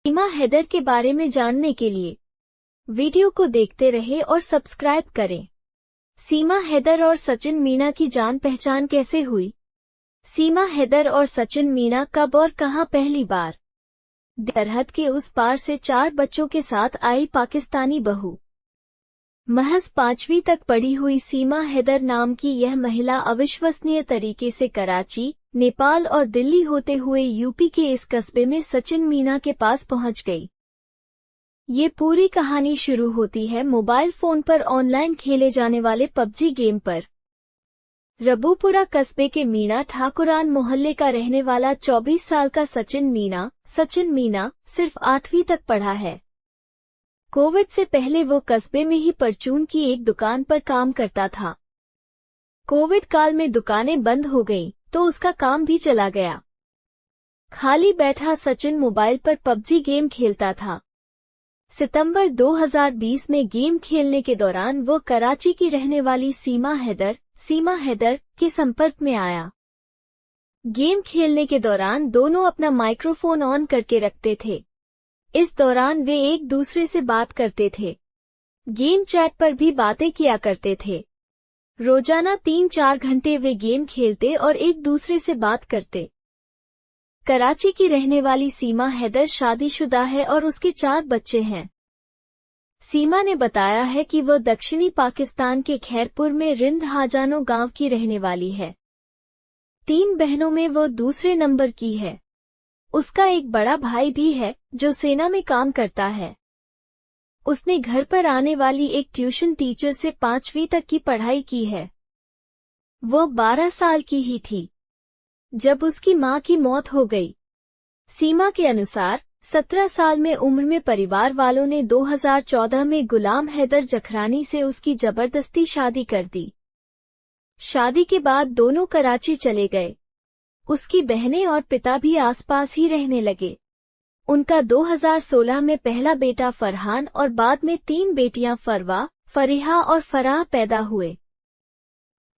सीमा हैदर के बारे में जानने के लिए वीडियो को देखते रहे और सब्सक्राइब करें। सीमा हैदर और सचिन मीना की जान पहचान कैसे हुई? सीमा हैदर और सचिन मीना कब और कहां पहली बार? सरहद के उस पार से 4 बच्चों के साथ आई पाकिस्तानी बहू। महज 5वीं तक पढ़ी हुई सीमा हैदर नाम की यह महिला अविश्वसनीय तरीके से कराची, नेपाल और दिल्ली होते हुए यूपी के इस कस्बे में सचिन मीना के पास पहुंच गई। ये पूरी कहानी शुरू होती है मोबाइल फोन पर ऑनलाइन खेले जाने वाले पबजी गेम पर। रबूपुरा कस्बे के मीना ठाकुरान मोहल्ले का रहने वाला 24 साल का सचिन मीना सिर्फ 8वीं तक पढ़ा है। कोविड से पहले वो कस्बे में ही परचून की एक दुकान पर काम करता था। कोविड काल में दुकानें बंद हो गईं, तो उसका काम भी चला गया। खाली बैठा सचिन मोबाइल पर पबजी गेम खेलता था। सितंबर 2020 में गेम खेलने के दौरान वो कराची की रहने वाली सीमा हैदर के संपर्क में आया। गेम खेलने के दौरान दोनों अपना माइक्रोफोन ऑन करके रखते थे। इस दौरान वे एक दूसरे से बात करते थे। गेम चैट पर भी बातें किया करते थे। रोजाना 3-4 घंटे वे गेम खेलते और एक दूसरे से बात करते। कराची की रहने वाली सीमा हैदर शादीशुदा है और उसके 4 बच्चे हैं। सीमा ने बताया है कि वो दक्षिणी पाकिस्तान के खैरपुर में रिंद हाजानो गांव की रहने वाली है। 3 बहनों में वो दूसरे नंबर की है। उसका एक बड़ा भाई भी है जो सेना में काम करता है। उसने घर पर आने वाली एक ट्यूशन टीचर से 5वीं तक की पढ़ाई की है। वो 12 साल की ही थी जब उसकी मां की मौत हो गई। सीमा के अनुसार 17 साल में उम्र में परिवार वालों ने 2014 में गुलाम हैदर जखरानी से उसकी जबरदस्ती शादी कर दी। शादी के बाद दोनों कराची चले गए। उसकी बहनें और पिता भी आसपास ही रहने लगे। उनका 2016 में पहला बेटा फरहान और बाद में 3 बेटियां फरीहा और फराह पैदा हुए।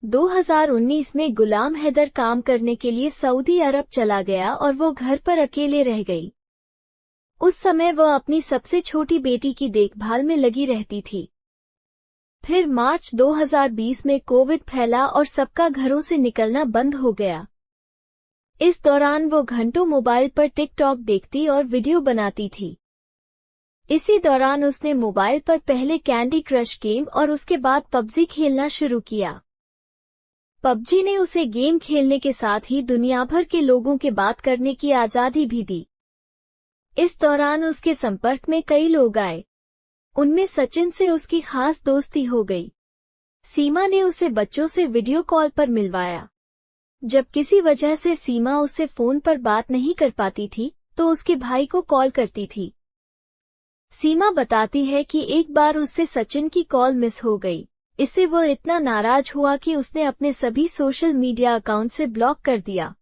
2019 में गुलाम हैदर काम करने के लिए सऊदी अरब चला गया और वो घर पर अकेले रह गई। उस समय वो अपनी सबसे छोटी बेटी की देखभाल में लगी रहती थी। फिर मार्च 2020 में कोविड फैला और सबका घरों से निकलना बंद हो गया। इस दौरान वो घंटों मोबाइल पर टिकटॉक देखती और वीडियो बनाती थी। इसी दौरान उसने मोबाइल पर पहले कैंडी क्रश गेम और उसके बाद पबजी खेलना शुरू किया। पबजी ने उसे गेम खेलने के साथ ही दुनिया भर के लोगों के बात करने की आज़ादी भी दी। इस दौरान उसके संपर्क में कई लोग आए। उनमें सचिन से उसकी खास दोस्ती हो गई। सीमा ने उसे बच्चों से वीडियो कॉल पर मिलवाया। जब किसी वजह से सीमा उससे फोन पर बात नहीं कर पाती थी तो उसके भाई को कॉल करती थी। सीमा बताती है कि एक बार उससे सचिन की कॉल मिस हो गई। इससे वो इतना नाराज हुआ कि उसने अपने सभी सोशल मीडिया अकाउंट से ब्लॉक कर दिया।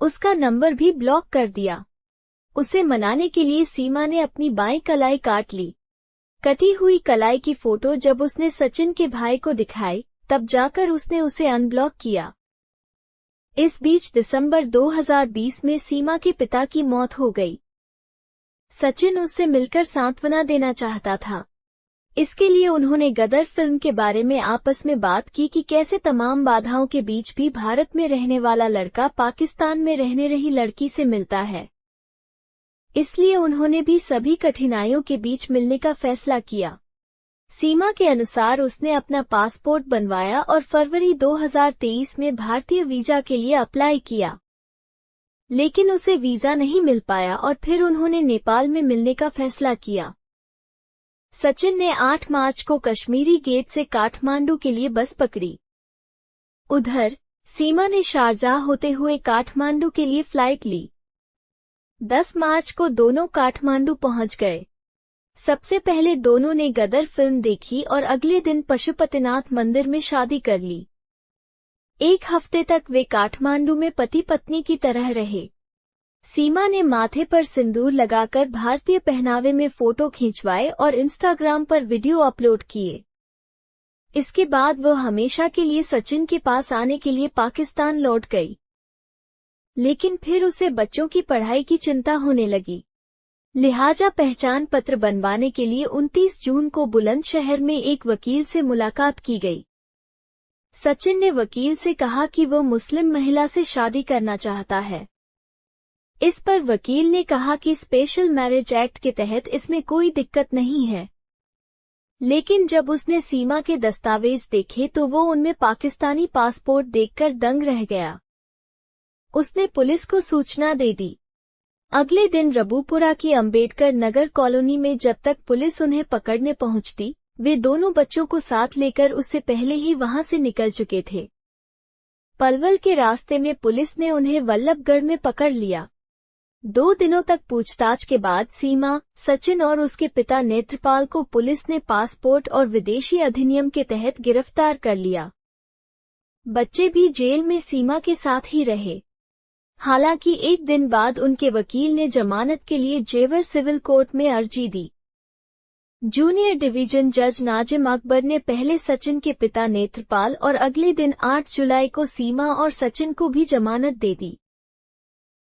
उसका नंबर भी ब्लॉक कर दिया। उसे मनाने के लिए सीमा ने अपनी बाईं कलाई काट ली। कटी हुई कलाई की फोटो जब उसने सचिन के भाई को दिखाई तब जाकर उसने उसे अनब्लॉक किया। इस बीच दिसंबर 2020 में सीमा के पिता की मौत हो गई। सचिन उससे मिलकर सांत्वना देना चाहता था। इसके लिए उन्होंने गदर फिल्म के बारे में आपस में बात की कि कैसे तमाम बाधाओं के बीच भी भारत में रहने वाला लड़का पाकिस्तान में रहने रही लड़की से मिलता है। इसलिए उन्होंने भी सभी कठिनाइयों के बीच मिलने का फैसला किया। सीमा के अनुसार उसने अपना पासपोर्ट बनवाया और फरवरी 2023 में भारतीय वीजा के लिए अप्लाई किया। लेकिन उसे वीजा नहीं मिल पाया और फिर उन्होंने नेपाल में मिलने का फैसला किया। सचिन ने 8 मार्च को कश्मीरी गेट से काठमांडू के लिए बस पकड़ी। उधर सीमा ने शारजाह होते हुए काठमांडू के लिए फ्लाइट ली। 10 मार्च को दोनों काठमांडू पहुंच गए। सबसे पहले दोनों ने गदर फिल्म देखी और अगले दिन पशुपतिनाथ मंदिर में शादी कर ली। 1 हफ्ते तक वे काठमांडू में पति पत्नी की तरह रहे। सीमा ने माथे पर सिंदूर लगाकर भारतीय पहनावे में फोटो खिंचवाए और इंस्टाग्राम पर वीडियो अपलोड किए। इसके बाद वो हमेशा के लिए सचिन के पास आने के लिए पाकिस्तान लौट गई। लेकिन फिर उसे बच्चों की पढ़ाई की चिंता होने लगी। लिहाजा पहचान पत्र बनवाने के लिए 29 जून को बुलंदशहर में एक वकील से मुलाकात की गई। सचिन ने वकील से कहा कि वो मुस्लिम महिला से शादी करना चाहता है। इस पर वकील ने कहा कि स्पेशल मैरिज एक्ट के तहत इसमें कोई दिक्कत नहीं है। लेकिन जब उसने सीमा के दस्तावेज देखे तो वो उनमें पाकिस्तानी पासपोर्ट देखकर दंग रह गया। उसने पुलिस को सूचना दे दी। अगले दिन रबूपुरा की अंबेडकर नगर कॉलोनी में जब तक पुलिस उन्हें पकड़ने पहुंचती, वे दोनों बच्चों को साथ लेकर उससे पहले ही वहां से निकल चुके थे। पलवल के रास्ते में पुलिस ने उन्हें वल्लभगढ़ में पकड़ लिया। 2 दिनों तक पूछताछ के बाद सीमा, सचिन और उसके पिता नेत्रपाल को पुलिस ने पासपोर्ट और विदेशी अधिनियम के तहत गिरफ्तार कर लिया। बच्चे भी जेल में सीमा के साथ ही रहे। हालांकि 1 दिन बाद उनके वकील ने जमानत के लिए जेवर सिविल कोर्ट में अर्जी दी। जूनियर डिवीजन जज नाजिम अकबर ने पहले सचिन के पिता नेत्रपाल और अगले दिन 8 जुलाई को सीमा और सचिन को भी जमानत दे दी।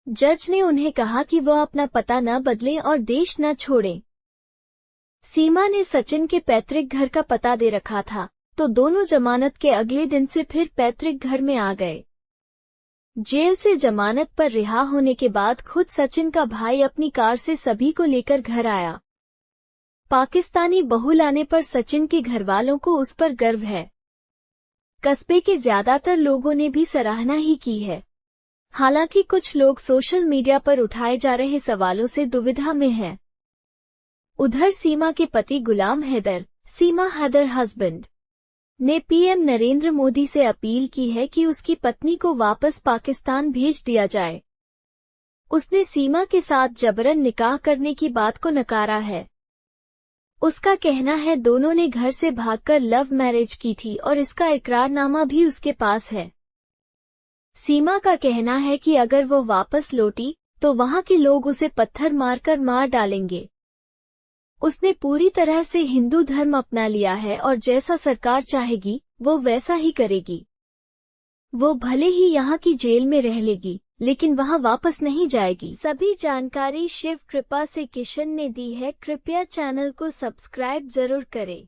जज ने उन्हें कहा कि वह अपना पता न बदलें और देश न छोड़ें। सीमा ने सचिन के पैतृक घर का पता दे रखा था, तो दोनों जमानत के अगले दिन से फिर पैतृक घर में आ गए। जेल से जमानत पर रिहा होने के बाद खुद सचिन का भाई अपनी कार से सभी को लेकर घर आया। पाकिस्तानी बहू लाने पर सचिन के घरवालों को उस पर गर्व है। कस्बे के ज्यादातर लोगों ने भी सराहना ही की है। हालांकि कुछ लोग सोशल मीडिया पर उठाए जा रहे सवालों से दुविधा में हैं। उधर सीमा के पति गुलाम हैदर, सीमा हैदर हस्बैंड, ने पीएम नरेंद्र मोदी से अपील की है कि उसकी पत्नी को वापस पाकिस्तान भेज दिया जाए। उसने सीमा के साथ जबरन निकाह करने की बात को नकारा है। उसका कहना है दोनों ने घर से भागकर लव मैरिज की थी और इसका इकरारनामा भी उसके पास है। सीमा का कहना है कि अगर वो वापस लौटी तो वहां के लोग उसे पत्थर मारकर मार डालेंगे। उसने पूरी तरह से हिंदू धर्म अपना लिया है और जैसा सरकार चाहेगी वो वैसा ही करेगी। वो भले ही यहाँ की जेल में रह लेगी, लेकिन वहाँ वापस नहीं जाएगी। सभी जानकारी शिव कृपा से किशन ने दी है। कृपया चैनल को सब्सक्राइब जरूर करें।